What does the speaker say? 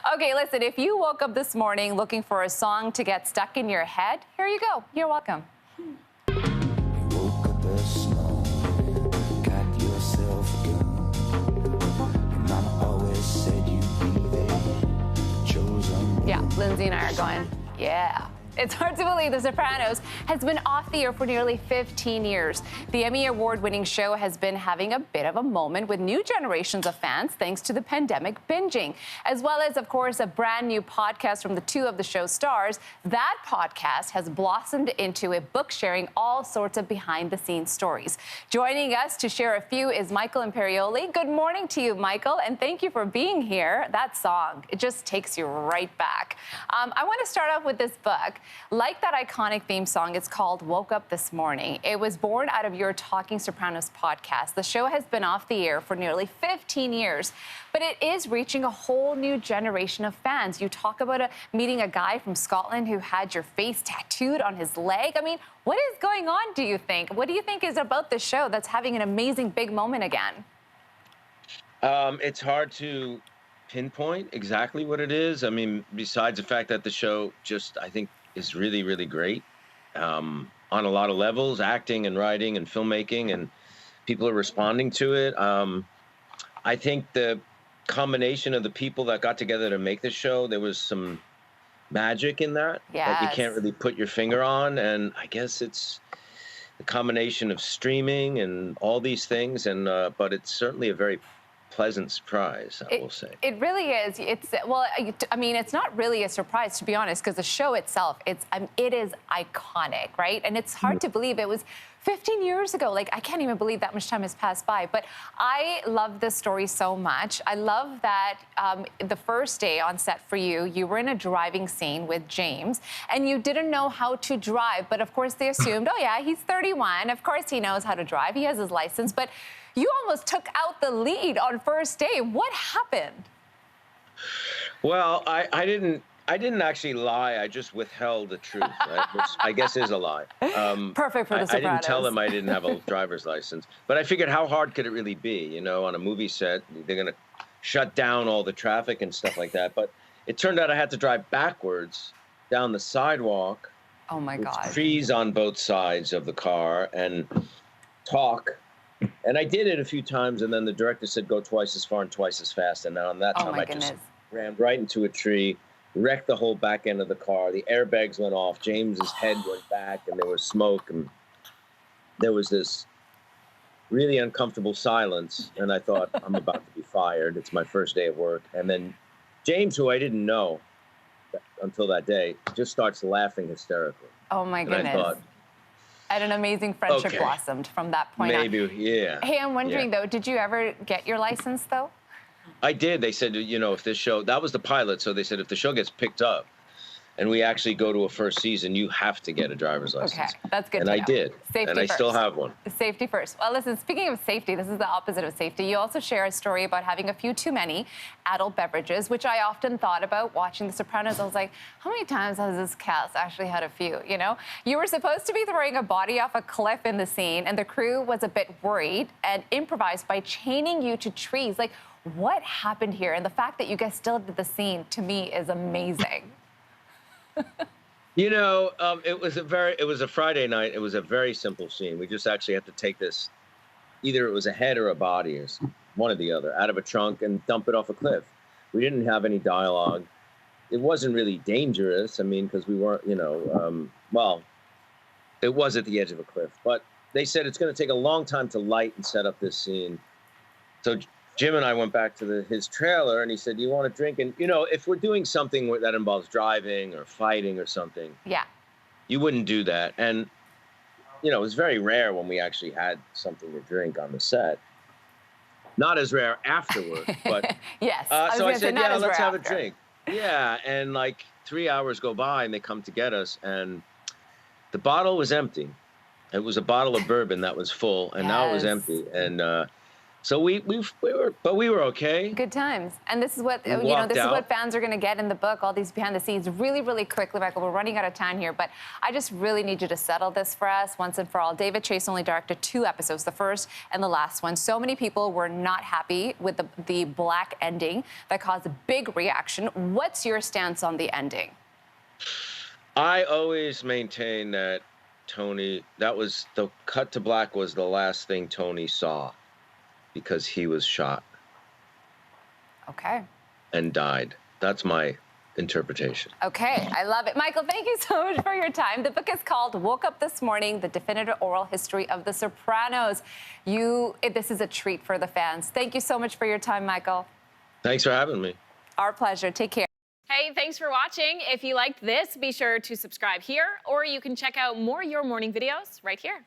Okay, listen, if you woke up this morning looking for a song to get stuck in your head, here you go. You're welcome. Woke up this morning, got yourself a gun. Your mama always said you'd be there, chosen. Yeah, Lindsey and I are going, yeah. It's hard to believe The Sopranos has been off the air for nearly 15 years. The Emmy Award-winning show has been having a bit of a moment with new generations of fans thanks to the pandemic binging, as well as, of course, a brand new podcast from the two of the show's stars. That podcast has blossomed into a book sharing all sorts of behind-the-scenes stories. Joining us to share a few is Michael Imperioli. Good morning to you, Michael, and thank you for being here. That song, it just takes you right back. I want to start off with this book. Like that iconic theme song, it's called Woke Up This Morning. It was born out of your Talking Sopranos podcast. The show has been off the air for nearly 15 years, but it is reaching a whole new generation of fans. You talk about meeting a guy from Scotland who had your face tattooed on his leg. I mean, what is going on, do you think? What do you think is about the show that's having an amazing big moment again? It's hard to pinpoint exactly what it is. I mean, besides the fact that the show just, I think, is really, really great on a lot of levels, acting and writing and filmmaking, and people are responding to it. I think the combination of the people that got together to make the show, there was some magic in that that you can't really put your finger on. And I guess it's the combination of streaming and all these things, and but it's certainly a very pleasant surprise, I will say. It really is. Well, I mean, it's not really a surprise, to be honest, because the show itself, it is iconic, right? And it's hard to believe it was 15 years ago. Like, I can't even believe that much time has passed by. But I love this story so much. I love that the first day on set for you, you were in a driving scene with James, and you didn't know how to drive. But of course, they assumed, oh, yeah, he's 31. Of course, he knows how to drive. He has his license. But you almost took out the lead on first day. What happened? Well, I didn't actually lie. I just withheld the truth, right? Which I guess is a lie. Perfect for The Sopranos. I didn't tell them I didn't have a driver's license. But I figured, how hard could it really be? You know, on a movie set, they're going to shut down all the traffic and stuff like that. But it turned out I had to drive backwards down the sidewalk. Oh, my God. With trees on both sides of the car and talk. And I did it a few times, and then the director said, go twice as far and twice as fast. And then on that time, I just ran right into a tree, wrecked the whole back end of the car. The airbags went off. James's head went back, and there was smoke. And there was this really uncomfortable silence. And I thought, I'm about to be fired. It's my first day of work. And then James, who I didn't know until that day, just starts laughing hysterically. Oh, my goodness. And I thought, and an amazing friendship blossomed from that point on. Maybe, yeah. Hey, I'm wondering, though, did you ever get your license, though? I did. They said, you know, if this show, that was the pilot, so they said if the show gets picked up and we actually go to a first season, you have to get a driver's license. Okay, that's good to know. And I did. Safety and I first. still have one. Safety first. Well, listen, speaking of safety, this is the opposite of safety. You also share a story about having a few too many adult beverages, which I often thought about watching The Sopranos. I was like, how many times has this cast actually had a few, you know? You were supposed to be throwing a body off a cliff in the scene, and the crew was a bit worried and improvised by chaining you to trees. Like, what happened here? And the fact that you guys still did the scene, to me, is amazing. You know, it was a Friday night. It was a very simple scene. We just actually had to take this, either it was a head or a body, or one or the other, out of a trunk and dump it off a cliff. We didn't have any dialogue. It wasn't really dangerous. I mean, because we weren't, you know, well, it was at the edge of a cliff. But they said it's going to take a long time to light and set up this scene. So Jim and I went back to his trailer, and he said, you want a drink? And, you know, if we're doing something that involves driving or fighting or something, you wouldn't do that. And, you know, it was very rare when we actually had something to drink on the set. Not as rare afterward, but... Yes. So I said, yeah, let's have a drink. Yeah, and like 3 hours go by, and they come to get us, and the bottle was empty. It was a bottle of bourbon that was full, and now it was empty. And So we were okay. Good times. And this is what, We you know, walked this is out. what fans are going to get in the book, all these behind the scenes. Really, really quickly, Michael, we're running out of time here, but I just really need you to settle this for us once and for all. David Chase only directed 2 episodes, the first and the last one. So many people were not happy with the black ending that caused a big reaction. What's your stance on the ending? I always maintain that that was the cut to black was the last thing Tony saw because he was shot. Okay. And died. That's my interpretation. Okay, I love it. Michael, thank you so much for your time. The book is called Woke Up This Morning, The Definitive Oral History of The Sopranos. This is a treat for the fans. Thank you so much for your time, Michael. Thanks for having me. Our pleasure. Take care. Hey, thanks for watching. If you liked this, be sure to subscribe here, or you can check out more Your Morning videos right here.